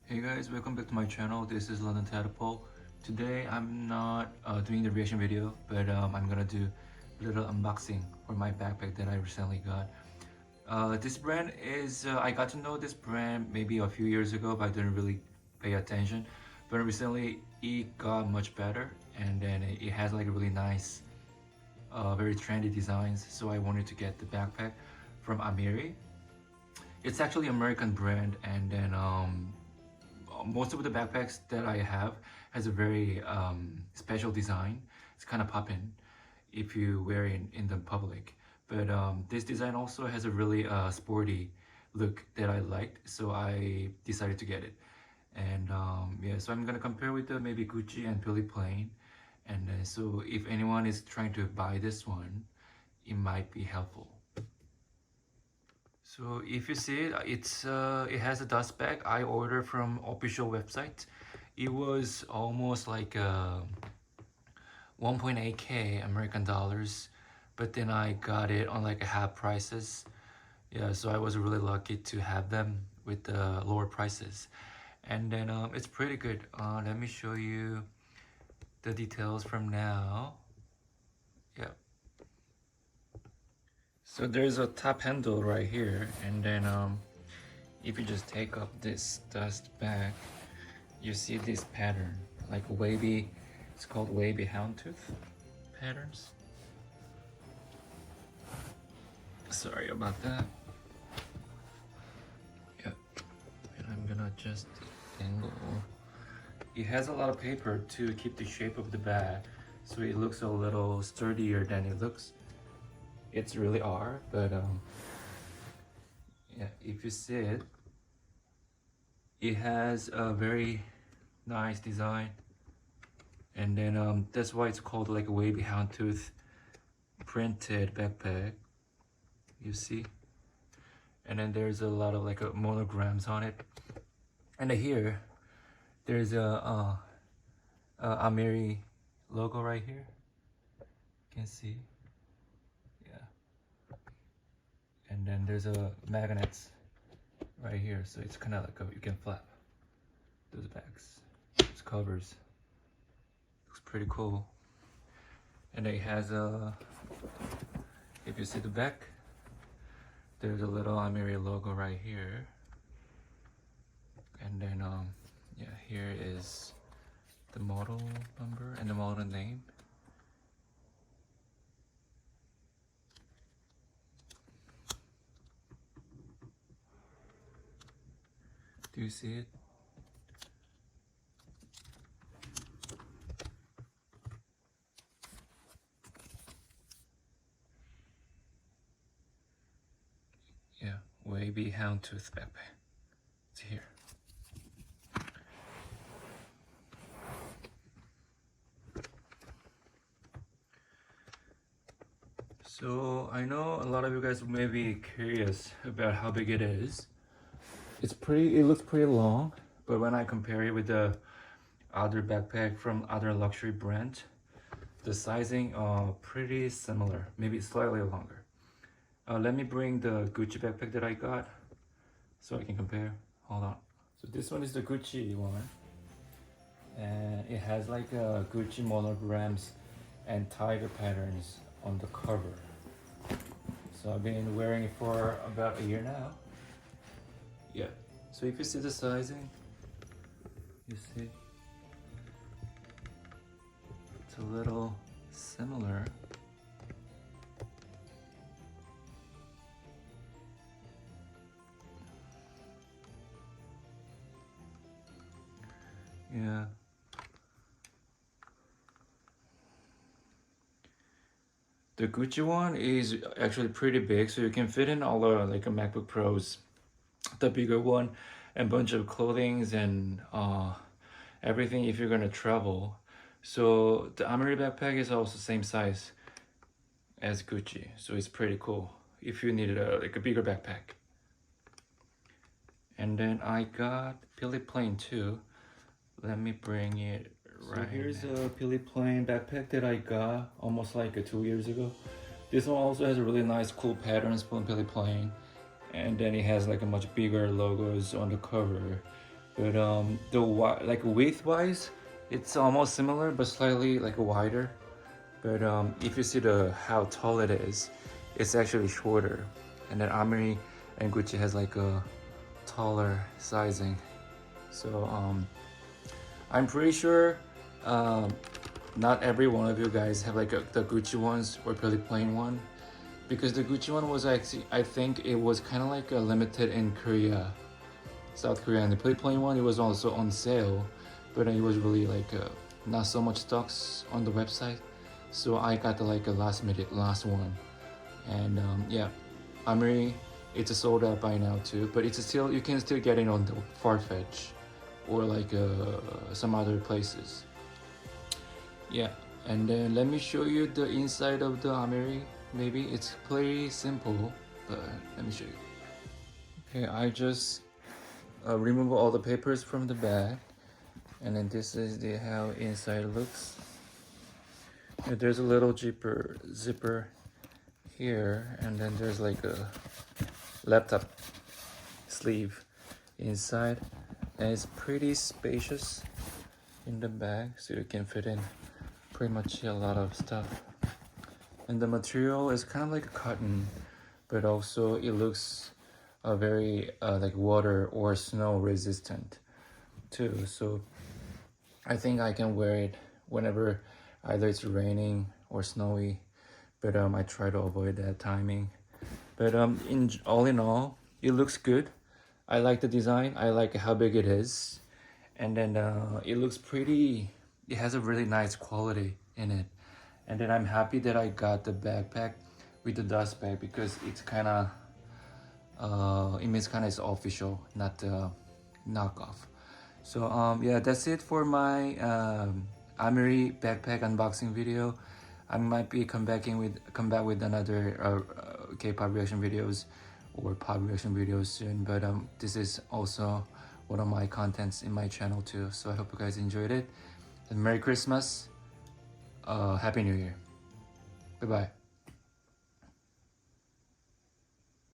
Hey guys, welcome back to my channel. This is London Tadpole. Today I'm not doing the reaction video, but I'm gonna do a little unboxing for my backpack that I recently got. This brand is, I got to know this brand maybe a few years ago, but I didn't really pay attention. But recently it got much better, and then it has like a really nice, very trendy designs. So I wanted to get the backpack from Amiri. It's actually American brand, and then most of the backpacks that I have has a very special design. It's kind of poppin' if you wear it in the public. But this design also has a really sporty look that I liked, so I decided to get it. And yeah, so I'm gonna compare with the maybe Gucci and Billy Plain. And so if anyone is trying to buy this one, it might be helpful. So if you see it, it has a dust bag I ordered from official website. It was almost like 1.8k American dollars, but then I got it on like a half prices. Yeah, so I was really lucky to have them with the lower prices. And then it's pretty good. Let me show you the details from now. Yeah. So there's a top handle right here, and then if you just take up this dust bag, you see this pattern, like wavy, it's called wavy houndtooth patterns. Sorry about that. Yeah, and I'm gonna just angle. It has a lot of paper to keep the shape of the bag, so it looks a little sturdier than it looks. It's really are, but yeah, if you see it, it has a very nice design, and then that's why it's called like a wavy houndtooth printed backpack. You see, and then there's a lot of like monograms on it, and here there's a Amiri logo right here. You can see. And then there's a magnets right here, so it's kind of like you can flap those bags. Those covers looks pretty cool. And it has a, if you see the back, there's a little Amiri logo right here. And then yeah, here is the model number and the model name. Do you see it? Yeah, Wavy houndtooth backpack. It's here. So I know a lot of you guys may be curious about how big it is. It looks pretty long, but when I compare it with the other backpack from other luxury brand, the sizing are pretty similar, maybe slightly longer. Let me bring the Gucci backpack that I got so I can compare. Hold on. So this one is the Gucci one, and it has like Gucci monograms and tiger patterns on the cover. So I've been wearing it for about a year now. Yeah, so if you see the sizing, you see it's a little similar. Yeah. The Gucci one is actually pretty big, so you can fit in all the like a MacBook Pros, the bigger one, and bunch of clothings and everything if you're gonna travel. So the Amiri backpack is also same size as Gucci, so it's pretty cool if you needed like a bigger backpack. And then I got Billy Plain too. Let me bring it right. So here's a Billy Plain backpack that I got almost like 2 years ago. This one also has a really nice cool patterns from Billy Plain, and then it has like a much bigger logos on the cover. but like width wise, it's almost similar but slightly like wider. But if you see how tall it is, it's actually shorter. And then Amiri and Gucci has like a taller sizing. So I'm pretty sure not every one of you guys have like the Gucci ones or pretty plain one, because the Gucci one was actually, I think it was kind of like a limited in Korea, South Korea, and the pretty plain one, it was also on sale, but it was really like not so much stocks on the website. So I got the like a last one, and yeah, Amiri, it's sold out by now too, but it's still, you can still get it on the Farfetch or like some other places. Yeah, and then let me show you the inside of the Amiri. Maybe it's pretty simple, but let me show you. Okay, I just remove all the papers from the bag, and then this is how inside looks. There's a little zipper here, and then there's like a laptop sleeve inside, and it's pretty spacious in the bag, so you can fit in pretty much a lot of stuff. And the material is kind of like cotton, but also it looks very like water or snow resistant too. So I think I can wear it whenever either it's raining or snowy, but I try to avoid that timing. But all in all, it looks good. I like the design. I like how big it is, and then it looks pretty. It has a really nice quality in it. And then I'm happy that I got the backpack with the dust bag, because it's kind of it means kind of it's official, not knockoff. So yeah, that's it for my Amiri backpack unboxing video. I might be come back with another K-pop reaction videos or pop reaction videos soon, but this is also one of my contents in my channel too. So I hope you guys enjoyed it, and Merry Christmas, Happy New Year, bye bye.